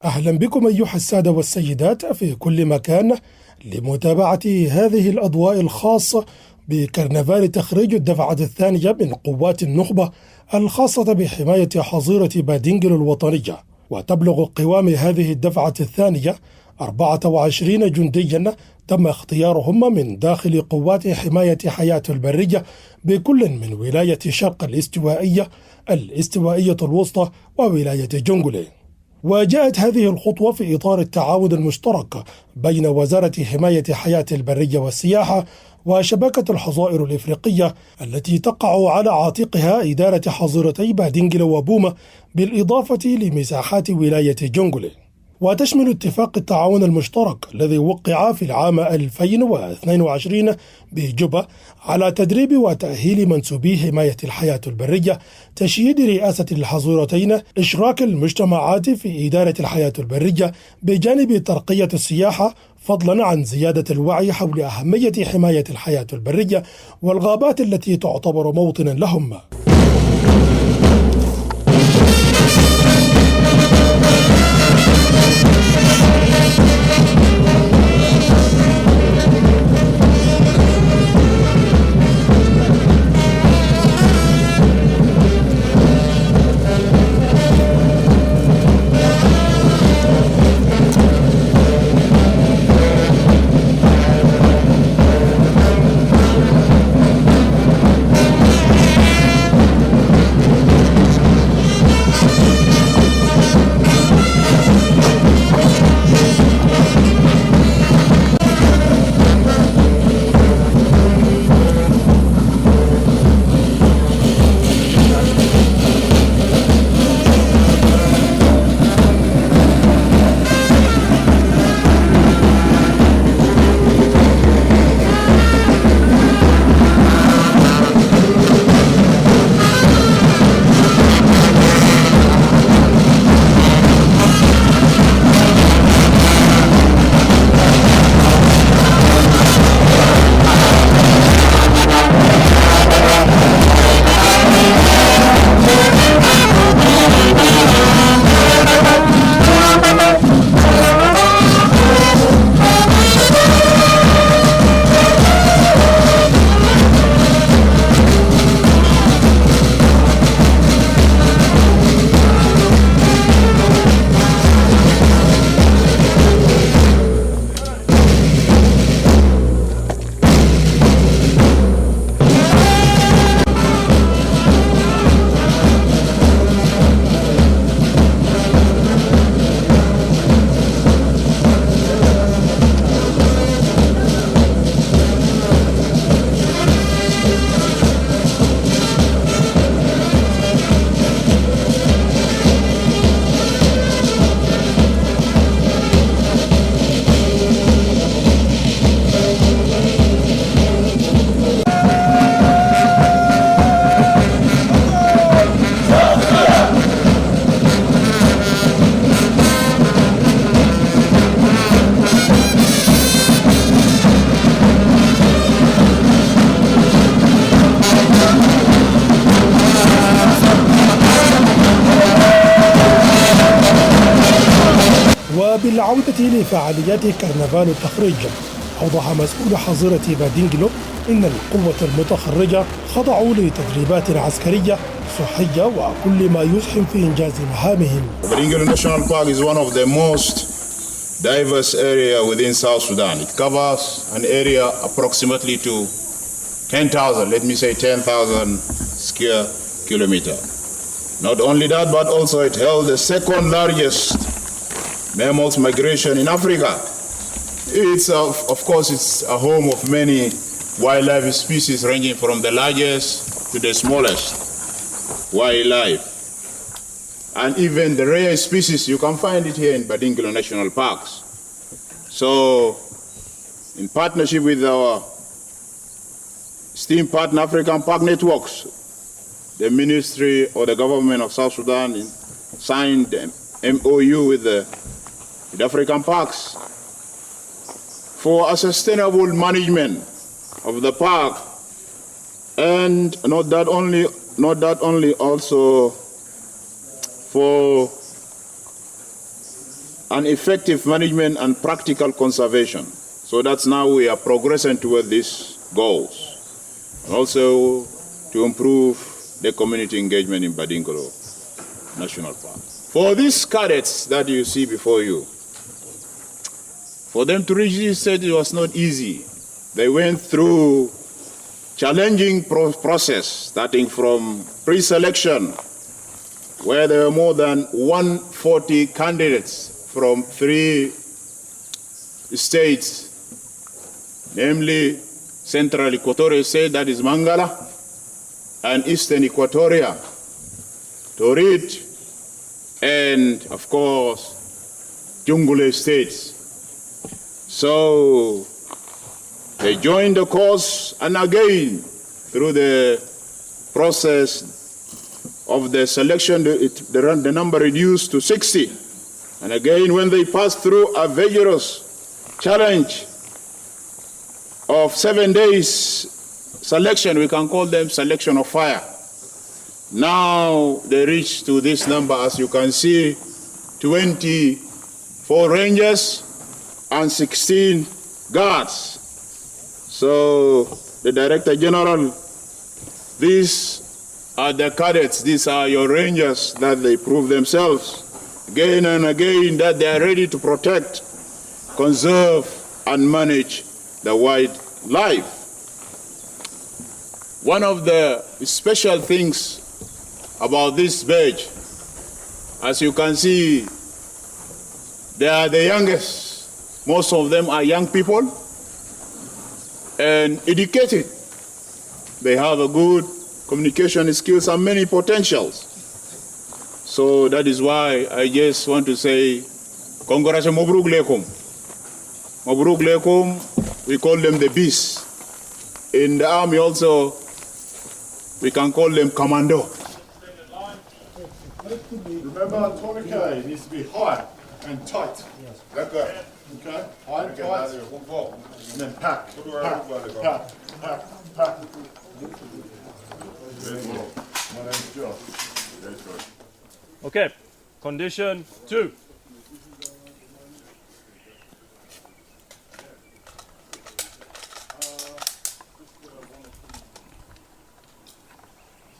أهلا بكم أيها السادة والسيدات في كل مكان لمتابعة هذه الأضواء الخاصة بكرنفال تخريج الدفعة الثانية من قوات النخبة الخاصة بحماية حظيرة بادينجلو الوطنية. وتبلغ قوام هذه الدفعة الثانية 24 جنديا تم اختيارهم من داخل قوات حماية حياة البرية بكل من ولاية شرق الاستوائية الوسطى وولاية جنوب. وجاءت هذه الخطوة في إطار التعاون المشترك بين وزارة حماية حياة البرية والسياحة وشبكة الحظائر الإفريقية التي تقع على عاتقها إدارة حظيرتي بادينجلو وبوما بالإضافة لمساحات ولاية جنوب. وتشمل اتفاق التعاون المشترك الذي وقع في العام 2022 بجوبا على تدريب وتأهيل منسوبي حماية الحياة البرية، تشييد رئاسة الحظيرتين، إشراك المجتمعات في إدارة الحياة البرية بجانب ترقية السياحة، فضلا عن زيادة الوعي حول أهمية حماية الحياة البرية والغابات التي تعتبر موطنا لهم. وبالعودة لفعاليات كرنفال التخريج، أوضح مسؤول حظيرة بادينجلو إن القوة المتخرجة خضعوا لتدريبات عسكرية صحية وكل ما يسهم في إنجاز مهامهم. Baringalo National Park is one of the most diverse area within South Sudan. It covers an area approximately to 10,000, let me say 10,000 square kilometers. Not only that, but also it held the second largest mammals migration in Africa. It's of course it's a home of many wildlife species ranging from the largest to the smallest wildlife, and even the rare species you can find it here in Badingilo National Parks. So in partnership with our esteemed partner African Park Networks, the ministry or the government of South Sudan signed an MOU with the African parks for a sustainable management of the park, and not that only also for and effective management and practical conservation. So that's now we are progressing toward these goals. And also to improve the community engagement in Badingolo National Park. For these cadets that you see before you, for them to reach this stage, it was not easy. They went through challenging process, starting from pre-selection, where there were more than 140 candidates from 3 states, namely Central Equatorial State, that is Mangala, and Eastern Equatoria, Torit, and of course, Jungule states. So they joined the course, and again, through the process of the selection, the number reduced to 60. And again, when they passed through a vigorous challenge of 7 days selection, we can call them selection of fire. Now they reach to this number, as you can see, 24 rangers and 16 guards. So the Director General, these are the cadets, these are your rangers that they prove themselves again and again that they are ready to protect, conserve, and manage the wildlife. One of the special things about this badge, as you can see, they are the youngest. Most of them are young people and educated. They have a good communication skills and many potentials. So that is why I just want to say, congratulations, Mabruk Lekum. Mabruk Lekum, we call them the beasts. In the army also, we can call them commando. Remember, tourniquet needs to be high and tight. Yes. Okay? High and tight. And then pack. Pack. My name's Josh. Okay, condition 2.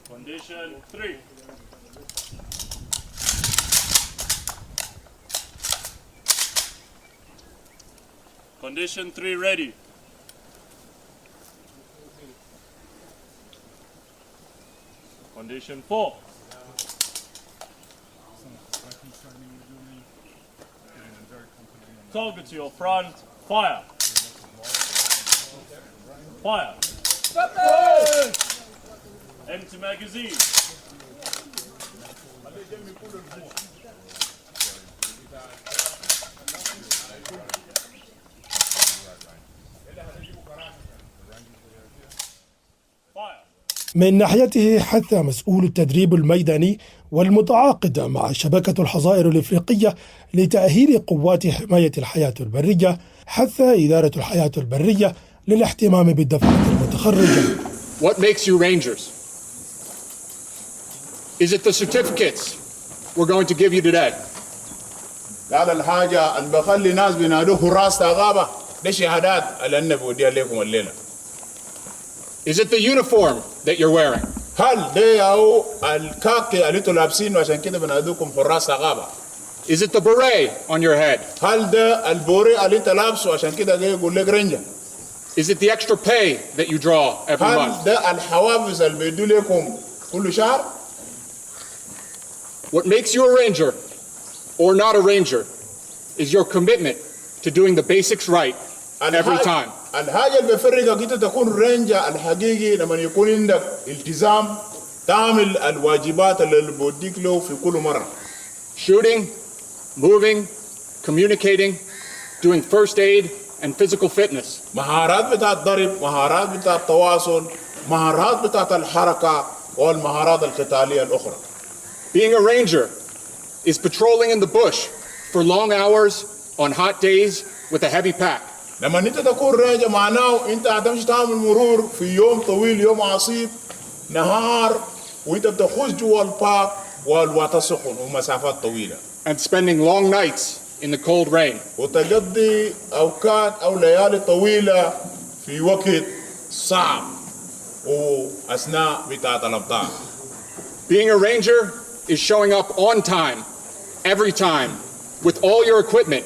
Condition 3. Condition 3 ready. Condition 4. Target to your front. Fire. Fire. Empty magazine. من ناحيته حث مسؤول التدريب الميداني والمتعاقد مع شبكة الحظائر الإفريقية لتأهيل قوات حماية الحياة البرية، حث إدارة الحياة البرية للاهتمام بالدفعة المتخرجة. What makes you Rangers? Is it the certificates we're going to give you today? هذا الحاجة اللي بخلي ناس بينادوه حراس غابة، دي شهادات اللي أنا بوديها لكم الليلة. Is it the uniform that you're wearing? هل ده أو الكاكي اللي انتوا لابسينه عشان كده بنادوكم حراس غابة؟ Is it the beret on your head? هل ده البوري اللي انت لابسه عشان كده جاي يقول لك رنجة؟ Is it the extra pay that you draw every هل month? ده الحوافز اللي بيدوا لكم كل شهر؟ What makes you a Ranger or not a Ranger is your commitment to doing the basics right every time. الحاجة اللي بيفرقك انت تكون رينجر الحقيقي لما يكون عندك التزام تعمل الواجبات اللي بوديك له في كل مرة. Shooting, moving, communicating, doing first aid and physical fitness. مهارات بتاعت ضرب، مهارات بتاعت تواصل، مهارات بتاعت الحركة والمهارات القتالية الأخرى. Being a Ranger is patrolling in the bush for long hours on hot days with a heavy pack. لما انت تكون رينجر معناه انت هتمشي تعمل مرور في يوم طويل، يوم عصيب، نهار، وانت بتخش جوا البارك والوقت سخن ومسافات طويلة. And spending long nights in the cold rain. وتقضي أوقات أو ليالي طويلة في وقت صعب وأثناء بتاعة الأمطار. Being a ranger is showing up on time, every time, with all your equipment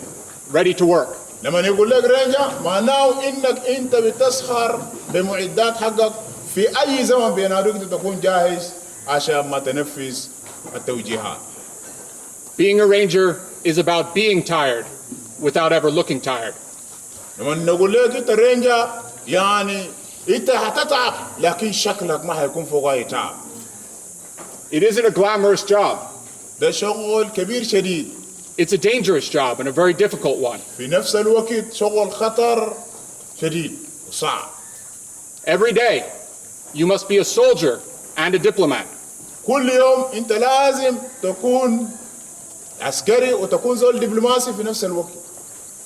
ready to work. لما يقول لك رينجر معناه إنك أنت بتسخر بمعدات حقك في أي زمن بينادوك تكون جاهز عشان ما تنفذ التوجيهات. Being a ranger is about being tired without ever looking tired. لما نقول لك أنت رينجر يعني أنت هتتعب لكن شكلك ما هيكون فوق أي تعب. It isn't a glamorous job. ده شغل كبير شديد. It's a dangerous job and a very difficult one. في نفس الوقت شغل خطر شديد وصعب. Every day, you must be a soldier and a diplomat. كل يوم أنت لازم تكون عسكري وتكون زول دبلوماسي في نفس الوقت.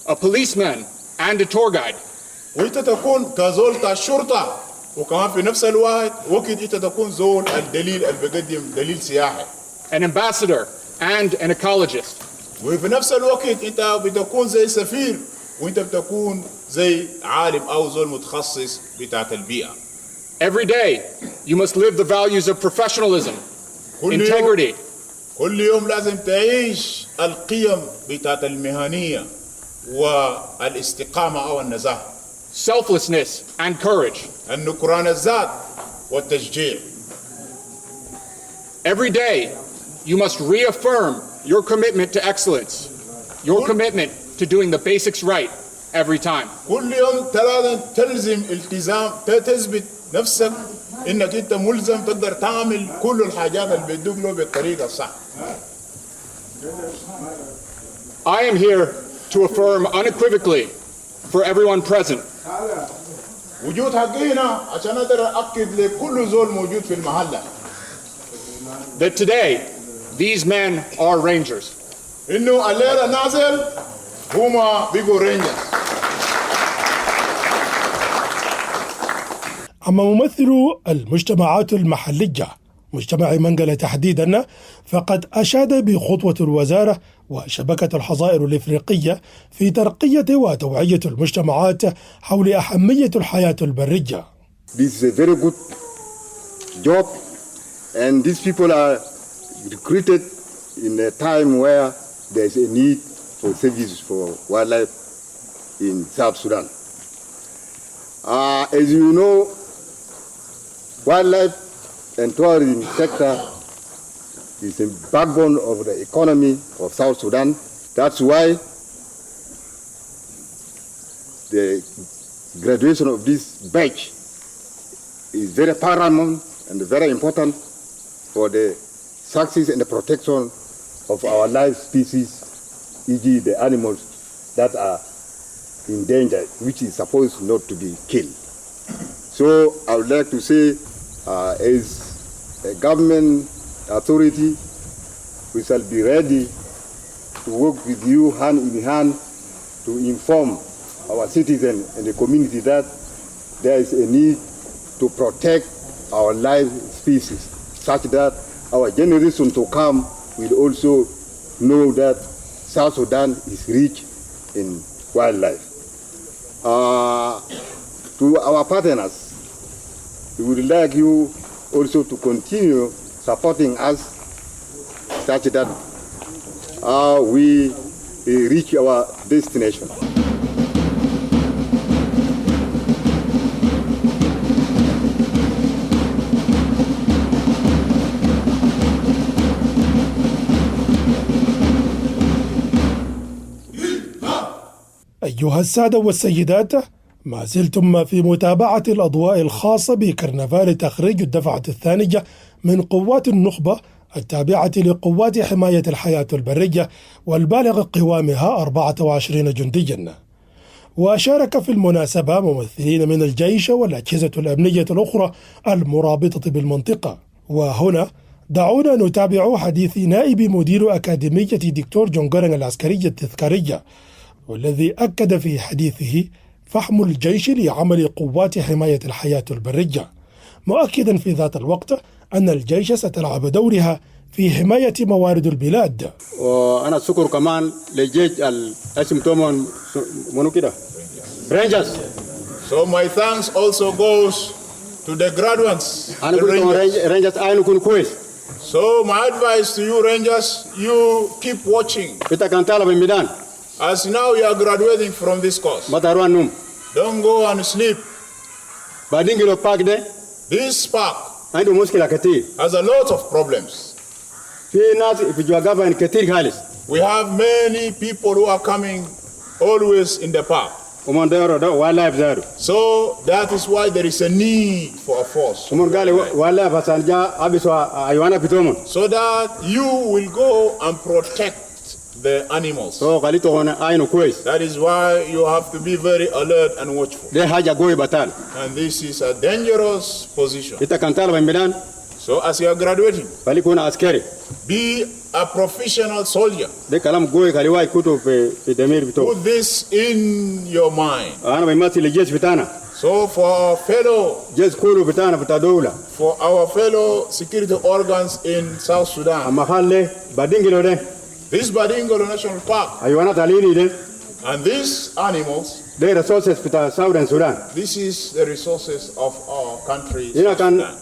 A policeman and a tour guide. وأنت تكون كزول تاع الشرطة وكمان في نفس الوقت أنت تكون زول الدليل اللي بيقدم دليل سياحي. An ambassador and an ecologist. وفي نفس الوقت أنت بتكون زي سفير وأنت بتكون زي عالم أو زول متخصص بتاعت البيئة. Every day, you must live the values of professionalism, integrity, كل يوم لازم تعيش القيم بتاعت المهنية والاستقامة أو النزاهة. selflessness and courage. النكران الذات والتشجيع. Every day, you must reaffirm your commitment to excellence, your commitment to doing the basics right every time. كل يوم لازم تلزم التزام تثبت نفسك انك انت ملزم تقدر تعمل كل الحاجات اللي بيدوك له بالطريقه الصح. I am here to affirm unequivocally for everyone present وجود حقي هنا عشان اقدر اكد لكل زول موجود في المحله that today these men are rangers. انه الليله نازل هما بيجوا رينجرز. أما ممثل المجتمعات المحلية مجتمع منقلة تحديدا فقد أشاد بخطوة الوزارة وشبكة الحظائر الإفريقية في ترقية وتوعية المجتمعات حول أهمية الحياة البرية. This is a very good job and these people are recruited in a time where there is a need for services for wildlife in South Sudan. As you know, wildlife and tourism sector is the backbone of the economy of South Sudan. That's why the graduation of this batch is very paramount and very important for the success and the protection of our live species, e.g. the animals that are in danger, which is supposed not to be killed. So I would like to say, as a government authority, we shall be ready to work with you hand in hand to inform our citizens and the community that there is a need to protect our live species, such that our generation to come will also know that South Sudan is rich in wildlife. To our partners, we would like you also to continue supporting us such that we reach our destination. أيها السادة والسيدات، ما زلتم في متابعة الأضواء الخاصة بكرنفال تخريج الدفعة الثانية من قوات النخبة التابعة لقوات حماية الحياة البرية والبالغ قوامها 24 جنديا. وشارك في المناسبة ممثلين من الجيش والأجهزة الأمنية الأخرى المرابطة بالمنطقة. وهنا دعونا نتابع حديث نائب مدير أكاديمية دكتور جونغرن العسكرية التذكارية، والذي أكد في حديثه فحم الجيش لعمل قوات حماية الحياة البرية، مؤكدا في ذات الوقت أن الجيش ستلعب دورها في حماية موارد البلاد. وأنا شكر كمان للجيش اسم تومون منو كده رينجرز. So my thanks also goes to the graduates. أنا the قلت Rangers. رينجرز أنا كون كويس. So my advice to you Rangers, you keep watching. إنت كان طالب الميدان. As now you are graduating from this course, ما تروح نوم. don't go and sleep. بعدين كيلو باك ده This park عنده مشكلة كتير. has a lot of problems. في ناس في جوابها كتير خالص. We have many people who are coming always in the park. ومن ده wildlife زارو. So that is why there is a need for a force. ومن قال wildlife عشان جا أبيسوا أيوانا بتومن. So that you will go and protect the animals. So قاليتو هنا أينو كويس. That is why you have to be very alert and watchful. ده حاجة قوي بطال. And this is a dangerous position. إنت كان طالب الميدان. So as you are graduating, خليك هنا عسكري. be a professional soldier. ده كلام قوي خليه واي كتب في دمير بتوع. Put this in your mind. أنا بيمثل الجيش بتاعنا. So for our fellow, جيش كله بتاعنا بتاع دولة. for our fellow security organs in South Sudan, أما خلي بعدين كيلو ده. this Badingolo National Park أيوانا تعليني ده. and these animals, ده resources بتاع Southern Sudan. this is the resources of our country.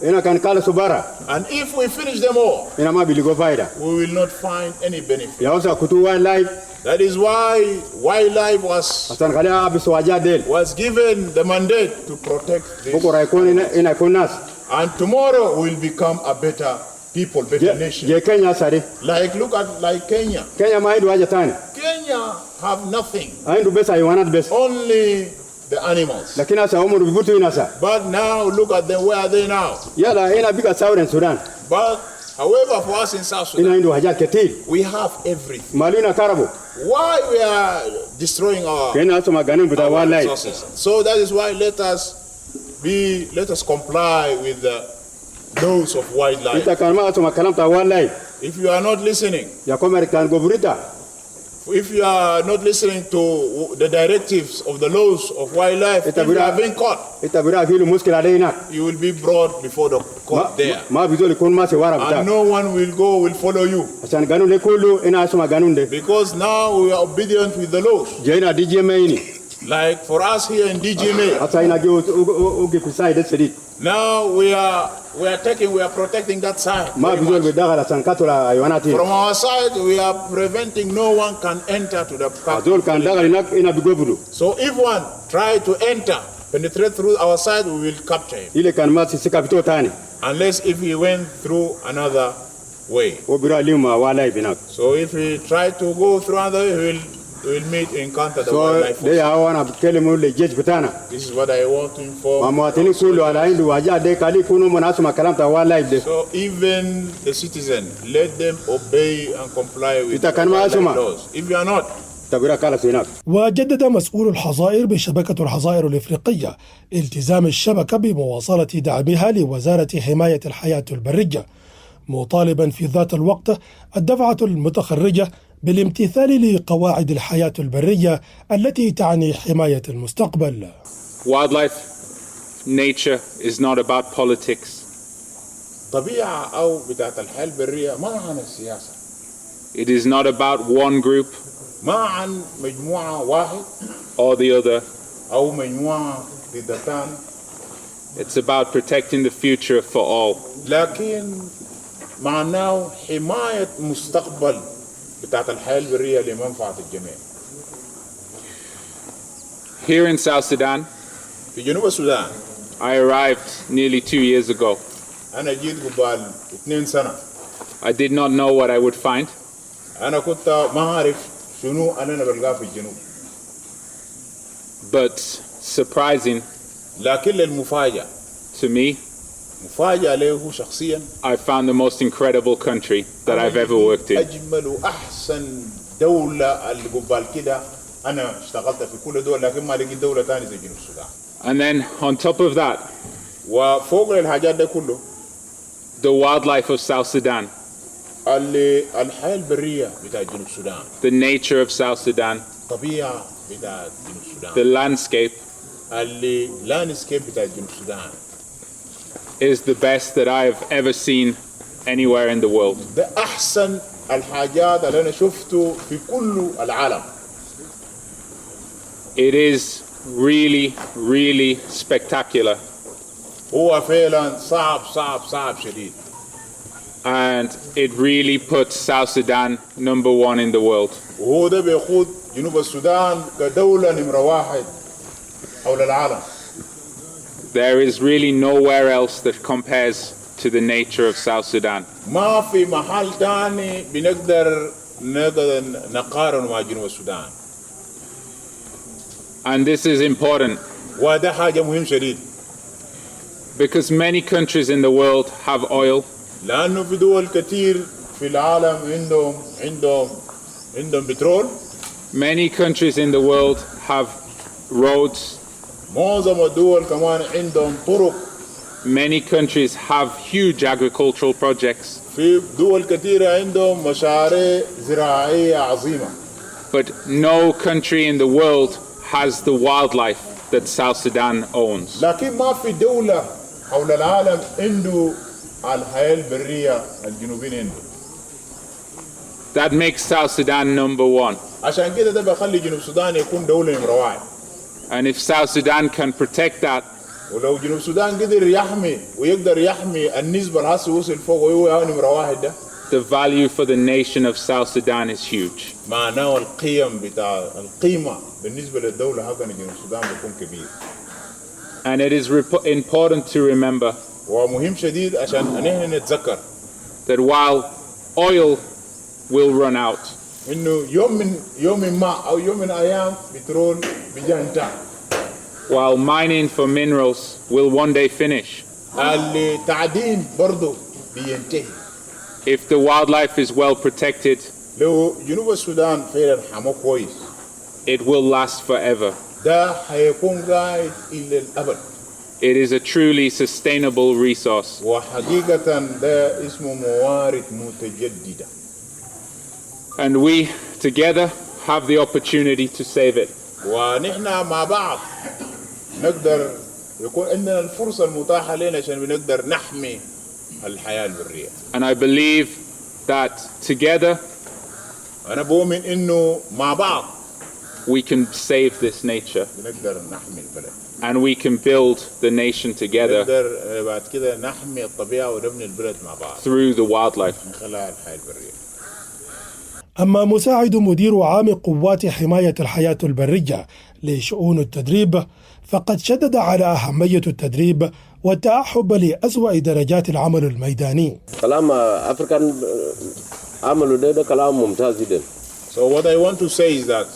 هنا كان كالا سوبارا. And if we finish them all, هنا ما بيلقوا فايدة. we will not find any benefit. يا أوسا كتو wildlife. That is why wildlife عشان خليها بسواجات ديل. was given the mandate to protect this. بكرة هنا يكون ناس. And tomorrow we'll become a better people, better nation. جي كينيا ساري. Look at Kenya. كينيا ما عنده حاجة تاني. Kenya have nothing. عنده بس حيوانات بس. Only the animals. لكن هسا هم بيبوتوا هنا هسا. But now look at them. Where are they now? يلا هنا بيجا Southern Sudan. But however, for us in South هنا Sudan, عنده حاجات كتير. we have everything. مالونا كاربو. Why we are destroying our هنا هسا ما قانون بتاع wildlife. resources? So that is why let us comply with the laws of wildlife. إنت كان ما هسا ما كلام بتاع wildlife. If you are not listening, يا كومر كان غوبريتا. if you are not listening to the directives of the laws of wildlife, if you have been caught, إنت برا فيلو مشكلة علينا. you will be brought before the court there. ما بيزول يكون ما سوارا بتاع. And no one will follow you. عشان قانون ده كله هنا هسا ما قانون ده. Because now we are obedient with the laws. جينا دي جي مايني. Like for us here in DGMA. هسا هنا جي اوكي في سايد السديد. Now we are protecting that side. ما بيزول بداخل عشان كاتولا حيوانات. From our side, we are preventing no one can enter to the park. زول كان داخل هنا بيقبلوا. So if one try to penetrate through our side, we will capture him. إلى كان ما سيسكا بتوع تاني. Unless if he went through another way. وبرا اليوم wildlife هناك. So if he try to go through another way, we will encounter the wildlife. So ده أنا بتكلم للجيش بتاعنا. This is what I want to inform. مواطنين كله على عنده واجا ده كالي يكونوا مناسب مع كلام تاع wildlife ده. So even the citizen, let them obey and comply with the كان ما wildlife laws. If you are not, تبرا كالس هناك. وجدد مسؤول الحظائر بشبكة الحظائر الإفريقية التزام الشبكة بمواصلة دعمها لوزارة حماية الحياة البرية، مطالبا في ذات الوقت الدفعة المتخرجة بالامتثال لقواعد الحياة البرية التي تعني حماية المستقبل. Wildlife, nature is not about politics. طبيعة أو بتاعت الحياة البرية ما عن السياسة. It is not about one group ما عن مجموعة واحد or the other. أو مجموعة ضد الثاني. It's about protecting the future for all. لكن معناه حماية مستقبل بتاعت الحياة البرية لمنفعة الجميع. Here in South Sudan, في جنوب السودان. I arrived nearly 2 years ago. أنا جيت قبل 2 سنة. I did not know what I would find. أنا كنت ما أعرف شنو أنا بلقاه في الجنوب. But surprising لكن المفاجأة to me, مفاجأة له شخصيا. I found the most incredible country that I've ever worked in. أجمل وأحسن دولة اللي قبل كده أنا اشتغلت في كل دول لكن ما لقيت دولة ثانية زي جنوب السودان. And then on top of that, وفوق الحاجات ده كله the wildlife of South Sudan, الحياة البرية بتاع جنوب السودان. the nature of South Sudan, طبيعة بتاع جنوب السودان. the landscape اللاندسكيب بتاع جنوب السودان. is the best that I've ever seen anywhere in the world. ده أحسن الحاجات اللي أنا شفته في كل العالم. It is really spectacular. هو فعلا صعب شديد. And it really puts South Sudan number 1 in the world. وهو ده بيقود جنوب السودان كدولة نمرة 1 حول العالم. There is really nowhere else that compares to the nature of South Sudan. ما في محل تاني بنقدر نقارن مع جنوب السودان. And this is important وده حاجة مهم شديد. because many countries in the world have oil. لأنه في دول كتير في العالم عندهم بترول. Many countries in the world have roads. معظم الدول كمان عندهم طرق. Many countries have huge agricultural projects. في دول كتيرة عندهم مشاريع زراعية عظيمة. But no country in the world has the wildlife that South Sudan owns. لكن ما في دولة حول العالم عنده الحياة البرية الجنوبين عنده. That makes South Sudan number 1. عشان كده ده بيخلي جنوب السودان يكون دولة نمرة 1. And if South Sudan can protect that, ولو جنوب السودان قدر يحمي ويقدر يحمي النسبة اللي هسه وصل فوق وهو نمرة 1 ده. the value for the nation of South Sudan is huge. معناه القيمة بالنسبة للدولة حقنا جنوب السودان بيكون كبير. And it is important to remember ومهم شديد عشان نحن نتذكر that while oil will run out, إنه يوم ما أو يوم من الأيام بترول بينتهي. while mining for minerals will one day finish, التعدين برضو بينتهي. if the wildlife is well protected, لو جنوب السودان فعلا حموه كويس it will last forever. ده هيكون قاعد إلى الأبد. It is a truly sustainable resource. وحقيقة ده اسمه موارد متجددة. And we together have the opportunity to save it. ونحن مع بعض نقدر يكون عندنا الفرصة المتاحة لنا عشان بنقدر نحمي الحياة البرية. And I believe that together أنا بؤمن إنه مع بعض we can save this nature بنقدر نحمي البلد. and we can build the nation together نقدر بعد كده نحمي الطبيعة ونبني البلد مع بعض. through the wildlife. من خلال الحياة البرية. أما مساعد مدير عام قوات حماية الحياة البرية لشؤون التدريب فقد شدد على أهمية التدريب والتأهب لأسوأ درجات العمل الميداني. كلام أفريقيا عملوا ده كلام ممتاز جدا. So what I want to say is that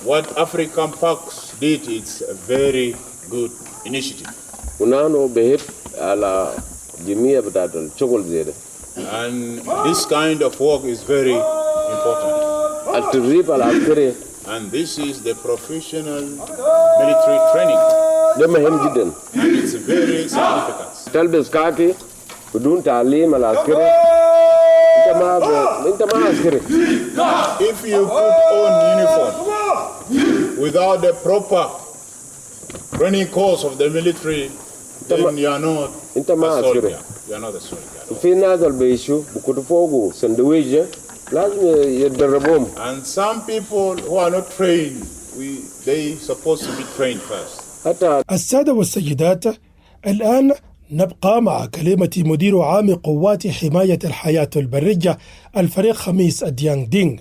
what African Parks did, it's a very good initiative. ونحن بهب على جميع بتاعت الشغل زي ده. And this kind of work is very important. التدريب العسكري. And this is the professional military training. ده مهم جدا. And it's very significant. تلبس كاكي بدون تعليم العسكري. أنت ما عسكري. If you put on uniform without the proper training course of the military, then you are not a soldier. You are not a soldier. في ناس اللي بيشوا بكتب فوقه سندويجة لازم يتدربهم. And some people who are not trained, they supposed to be trained first. السادة والسيدات، الآن نبقى مع كلمة مدير عام قوات حماية الحياة البرية الفريق خميس الديانغ دينغ،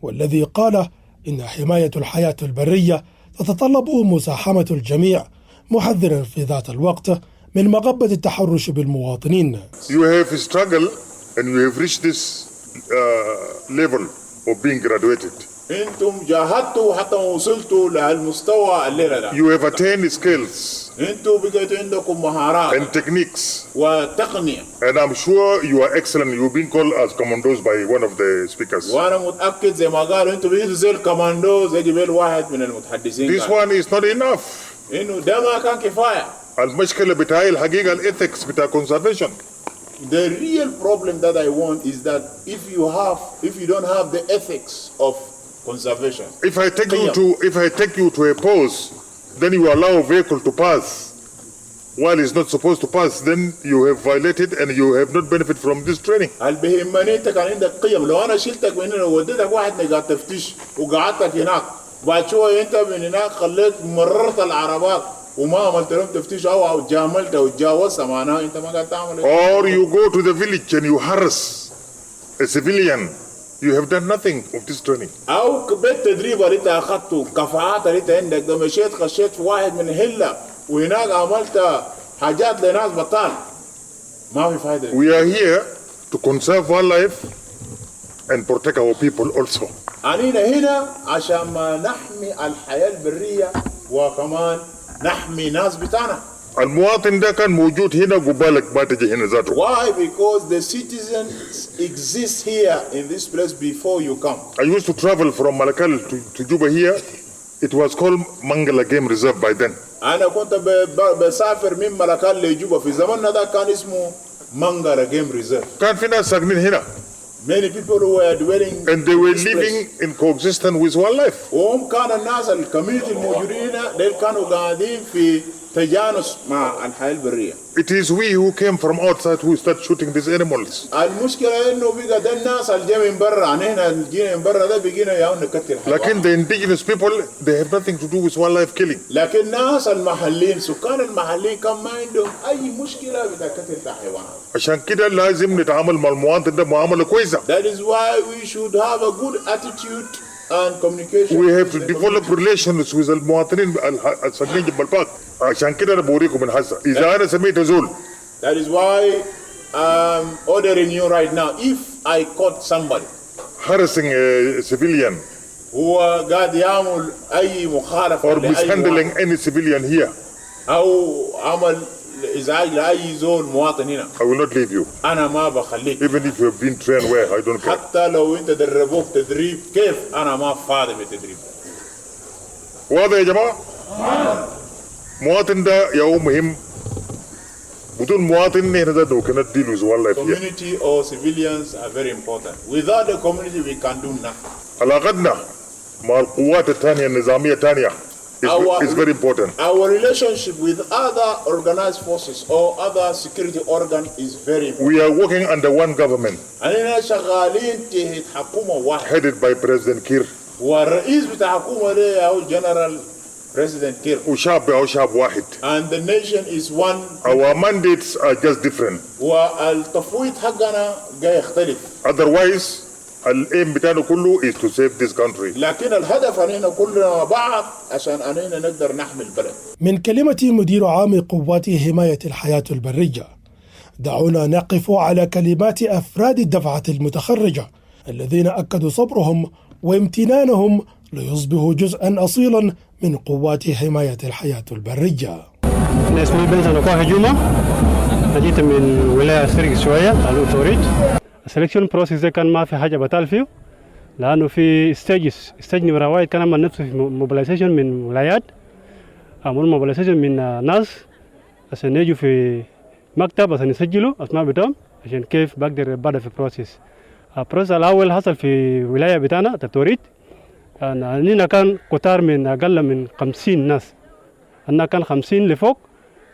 والذي قال إن حماية الحياة البرية تتطلب مزاحمة الجميع، محذرا في ذات الوقت من مغبة التحرش بالمواطنين. You have struggled and you have reached this level of being graduated. انتم جاهدتوا حتى وصلتوا للمستوى الليلة ده. You have attained skills. انتم بقيتوا عندكم مهارات and techniques. وتقنية. And I'm sure you are excellent. You've been called as commandos by one of the speakers. وأنا متأكد زي ما قالوا انتم بقيتوا زي الكوماندوز يجي بال واحد من المتحدثين. This one is not enough. إنه ده ما كان كفاية. المشكلة بتاعي الحقيقة الethics بتاع conservation. The real problem that I want is that if you don't have the ethics of conservation. If I take you to a post, then you allow a vehicle to pass. while it's not supposed to pass, then you have violated and you have not benefited from this training. هل بيهمني انت كان عندك قيم؟ لو انا شلتك من هنا ووديتك واحد نقاط تفتيش وقعدتك هناك بعد شويه انت من هناك خليت مررت العربات وما عملت لهم تفتيش او جاملت او تجاوزت معناها انت ما قاعد تعمل. Or you go to the village and you harass a civilian. You have done nothing of this training. او بالتدريب اللي انت اخذته كفاءات اللي انت عندك ده مشيت خشيت في واحد من هله وهناك عملت حاجات لناس بطال ما في فايده. We are here to conserve wildlife and protect our people also. أنينا هنا عشان ما نحمي الحياة البرية وكمان نحمي ناس بتاعنا. المواطن ده كان موجود هنا قبالك ما تجي هنا ذاته. Why? Because the citizens exist here in this place before you come. I used to travel from Malakal to Juba here. It was called Mangala Game Reserve by then. أنا كنت بسافر من ملكال لجوبا في زماننا ده كان اسمه مانجالا جيم ريزيرف. كان في ناس ساكنين هنا. Many people who were dwelling and they were living in coexistence with wildlife. وهم كان الناس الكوميونتي الموجودين هنا دول كانوا قاعدين في تجانس مع الحياة البرية. It is we who came from outside who start shooting these animals. المشكلة إنه بقى ده الناس اللي جاي من برا عنينا جينا من برا ده بقينا ياو نكتل حيوان. لكن the indigenous people they have nothing to do with wildlife killing. لكن الناس المحليين سكان المحليين كان ما عندهم أي مشكلة بتقتل الحيوانات. عشان كده لازم نتعامل مع المواطن ده معاملة كويسة. That is why we should have a good attitude and communication. We have to develop relations with المواطنين الساكنين جنب الباك. عشان كده أنا بوريكم من هسه إذا أنا سميت زول. That is why I'm ordering you right now. If I caught somebody harassing a civilian هو قاعد يعمل أي مخالفة or mishandling any civilian here أو عمل إزعاج لأي زول مواطن هنا. I will not leave you. أنا ما بخليك. Even if you have been trained well, I don't care. حتى لو أنت دربوك تدريب كيف أنا ما فاضي بالتدريب. واضح يا جماعة؟ مواطن ده يوم مهم. بدون مواطن نحن ذاته cannot deal with wildlife here. Community or civilians are very important. Without the community we can do nothing. علاقتنا مع القوات الثانية النظامية الثانية is very important. Our relationship with other organized forces or other security organ is very important. We are working under one government. أننا شغالين تحت حكومة واحدة. Headed by President Kiir. والرئيس بتاع الحكومة ده هو General President Kiir. وشعب هو شعب واحد. And the nation is one. Our mandates are just different. والتفويض حقنا جاي يختلف. Otherwise, الأيم بتاعنا كله is to save this country. لكن الهدف أننا كلنا بعض عشان أننا نقدر نحمي البلد. من كلمة مدير عام قوات حماية الحياة البرية، دعونا نقف على كلمات أفراد الدفعة المتخرجة الذين أكدوا صبرهم وامتنانهم ليصبحوا جزءا أصيلا من قوات حماية الحياة البرية. أنا اسمي بنزل نقاح جمعة، جيت من ولاية سرق شوية على تخريج. السلكشن بروسيس ده كان ما في حاجة بطال فيه، لأنه في ستيج نمرة واحد كان عمل نفسه في موبيلايزيشن من ولايات، عمل موبيلايزيشن من ناس عشان يجوا في مكتب عشان يسجلوا أسماء بتاعهم عشان كيف بقدر أبدأ في بروسيس. البروسيس الأول حصل في ولاية بتاعنا التدريب. أننا كان كتار من أقل من 50 ناس، أننا كان 50 لفوق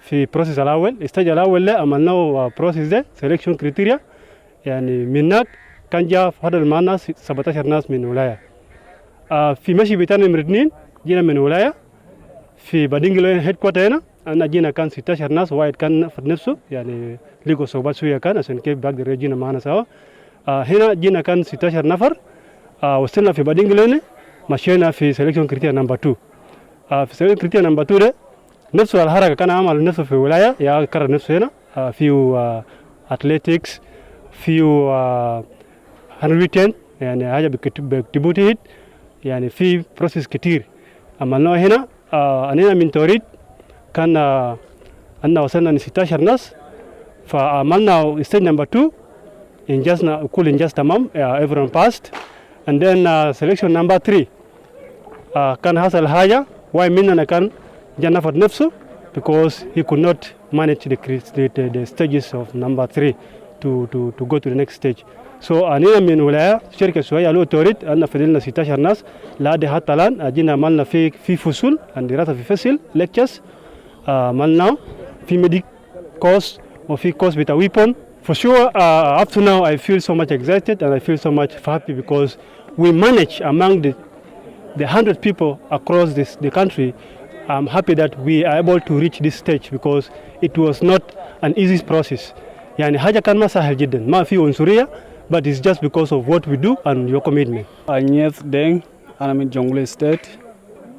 في بروسيس الأول. الستيج الأول ده عملناه بروسيس ده سيلكشن كريتيريا، يعني من هناك كان جاء فضل معنا 17 ناس من ولاية. في مشي بتاعنا نمرة 2 جينا من ولاية في بادينجلو هيد كوارتر هنا، أنا جينا كان 16 ناس، واحد كان في نفسه يعني لقوا صعوبات شوية كان عشان كيف بقدر يجينا معنا سوا. هنا جينا كان 16 نفر. وصلنا في بادينجلو هنا مشينا في سيلكشن كريتيريا نمبر 2. في سيلكشن كريتيريا نمبر 2 ده نفسه الحركة كان عمل نفسه في ولاية يا كرر نفسه هنا. فيه أتليتكس، فيه هنريتين يعني حاجة بيكتبوا تحت، يعني في بروسيس كتير عملناه هنا. أنا من توريد كان أنا وصلنا 16 ناس، فعملنا ستيج نمبر 2 إنجازنا كل إنجاز تمام. everyone passed. and then selection number 3 كان حصل حاجة واحد مننا كان جا نفض نفسه because he could not manage the stages of number 3 to go to the next stage. So أنا من ولاية شركة شوية لو توريد أنا فضلنا 16 ناس لحد حتى الآن. جينا عملنا في فصول دراسة في فصل lectures عملنا في medic course وفي course بتاع weapon. For sure, up to now, I feel so much excited and I feel so much happy because we manage among the 100 people across the country. I'm happy that we are able to reach this stage because it was not an easy process. يعني حاجة كان ما سهل جدا، ما في عنصرية, but it's just because of what we do and your commitment. Agnes Deng, أنا من جنوب state.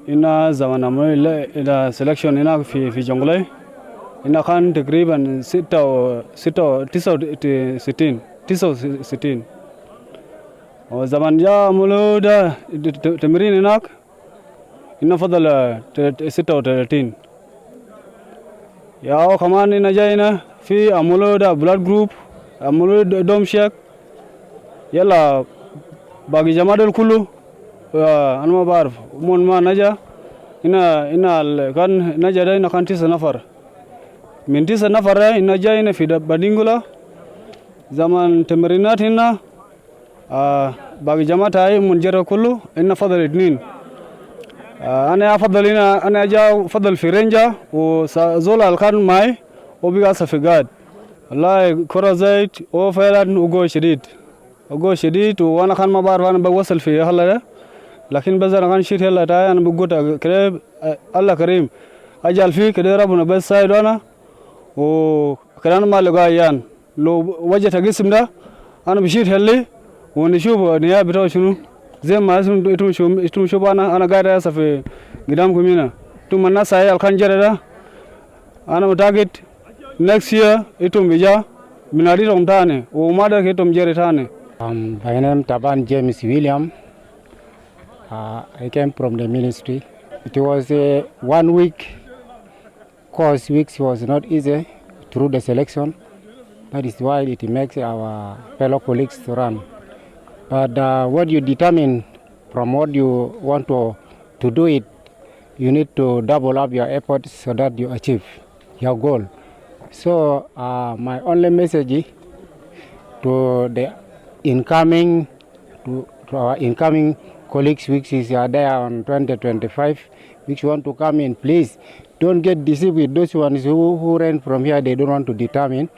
إن زمان عملنا إلى selection هنا في جنوب. إن كان تقريبا 69 وزمان جاء مولودا تمرين هناك إن فضل 36 يا كمان إن جاينا في مولودا بلاد جروب مولودا دوم شيك يلا باقي جماعة الكل أنا ما بعرف من ما نجا إن كان نجا ده إن كان 9 نفر من 9 نفر إن جاينا في بدينغولا زمان تمرينات هنا باقي جماعة هاي منجرة كله إن فضل 2 أنا أفضل هنا أنا جا فضل في رينجا وزول الكان معي وبيقى سفقات والله كرة زيت وفعلا وقو شديد وأنا كان ما بعرف أنا بوصل في هلا ده لكن بس أنا كان شيت هلا تاي أنا بقول كريم الله كريم أجل فيه كده ربنا بس سايد أنا وكان ما لقايان لو وجهت الجسم ده أنا بشيت هلا ونشوف نيا بتوع شنو زي ما اسم إتم شوف أنا قاعد أسا في قدامكم هنا ثم الناس هاي الخنجر ده أنا متأكد next year إتم بيجا من أريدهم تاني وما ده إتم جري تاني. My name Taban James William. I came from the ministry. It was a 1 week course. Weeks was not easy through the selection. That is why it makes our fellow colleagues to run. But what you determine from what you want to do it, you need to double up your efforts so that you achieve your goal. So my only message to the incoming, to our incoming colleagues, which is there on 2025, which want to come in, please don't get deceived with those ones who ran from here. They don't want to determine.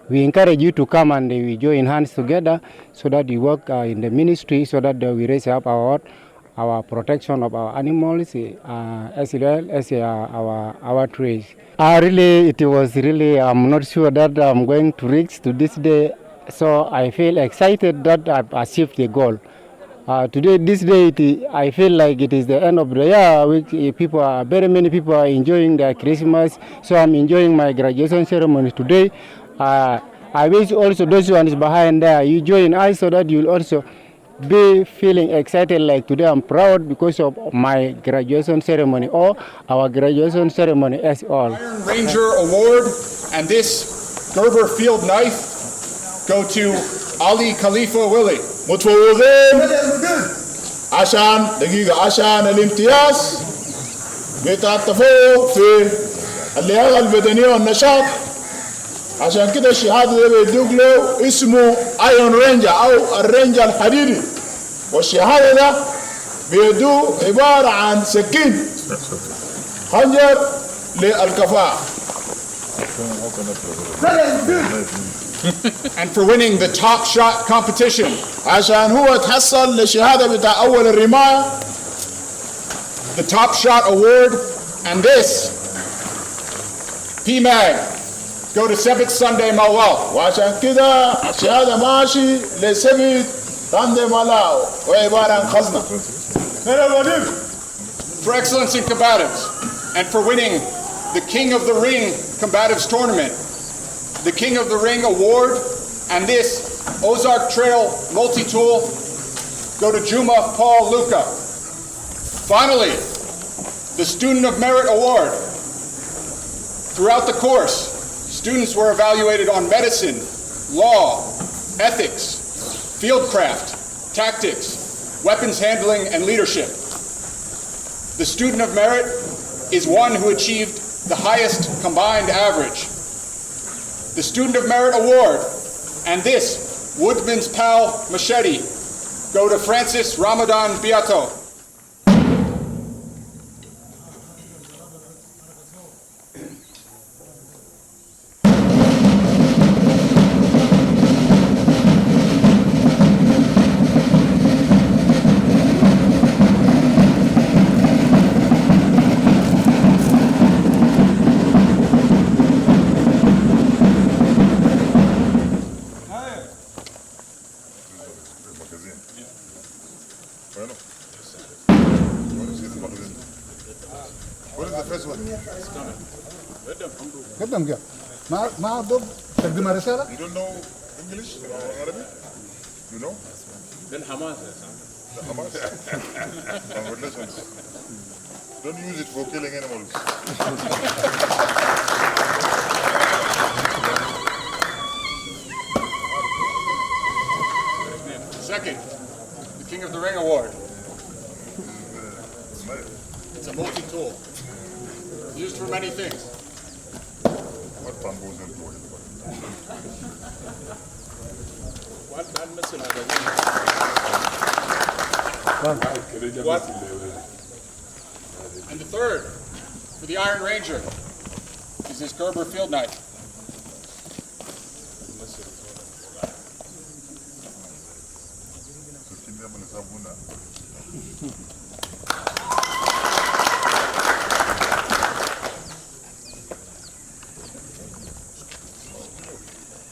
We encourage you to come and we join hands together so that we work in the ministry so that we raise up our protection of our animals as well as our trees. I'm not sure that I'm going to reach to this day, so I feel excited that I've achieved the goal. This day, I feel like it is the end of the year. Very many people are enjoying their Christmas, so I'm enjoying my graduation ceremony today. I wish also those ones behind there, you join us so that you'll also be feeling excited like today. I'm proud because of my graduation ceremony or our graduation ceremony as all. Iron Ranger Award and this Gerber Field knife go to Ali Khalifa Willie. متفوقين عشان الامتياز بتاع التفوق في اللياقة البدنية والنشاط. عشان كده الشهادة ده بيدوك له اسمه ايرون رينجر او الرينجر الحديدي، والشهادة ده بيدوه عبارة عن سكين خنجر للكفاءة. And for winning the top shot competition. عشان هو تحصل للشهادة بتاع أول الرماية. The top shot award and this PMAG go to Sebit Sunday Malal. وعشان كده الشهادة ماشي لسبت ساندي مالاو وعبارة عن خزنة. For excellence in combatives and for winning the King of the Ring Combatives Tournament, the King of the Ring Award, and this Ozark Trail Multi-Tool go to Juma Paul Luca. Finally, the Student of Merit Award. Throughout the course, students were evaluated on medicine, law, ethics, fieldcraft, tactics, weapons handling, and leadership. The Student of Merit is one who achieved the highest combined average. The Student of Merit Award and this Woodman's Pal Machete go to Francis Ramadan Beato. What is the first one? It's coming. قدم كده ما ضد تقديم رسالة. You don't know English or Arabic? You know? Then Hamas. The Hamas? Congratulations. Don't use it for killing animals. Second, the King of the Ring Award. It's a multi-tool, used for many things. And the third, for the Iron Ranger, is this Gerber field knife.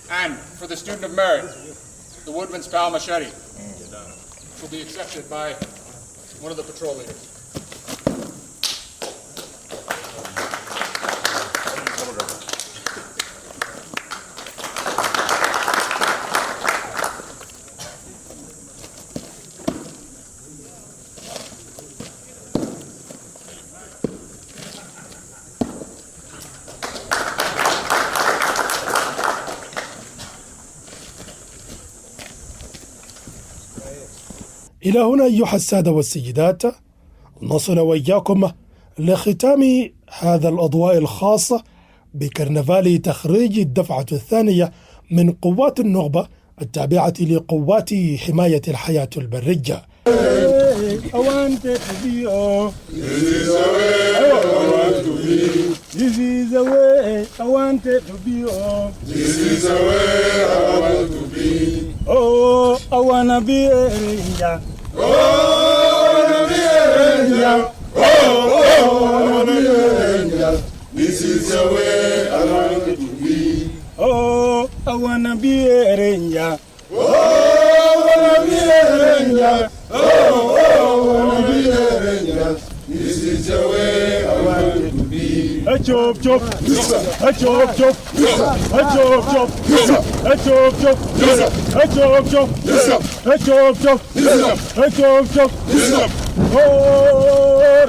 And for the student of merit, the Woodman's Pal Machete, which will be accepted by one of the patrol leaders. إلى هنا أيها السادة والسيدات نصل وإياكم لختام هذا الأضواء الخاصة بكرنفال تخريج الدفعة الثانية من قوات النخبة التابعة لقوات حماية الحياة البرية. This is the way I wanted to be. This is the way I wanted to be. Oh, I wanna be a ranger. Oh, I wanna be a ranger. Oh, I wanna be a ranger. This is the way I wanted to be. Oh, I wanna be a ranger. Oh, I wanna be a ranger. Oh, I wanna be a ranger. This is the way I wanted to be. A chop chop, a chop chop, a chop chop, a chop chop, a chop chop, a chop chop, a chop chop. Oh,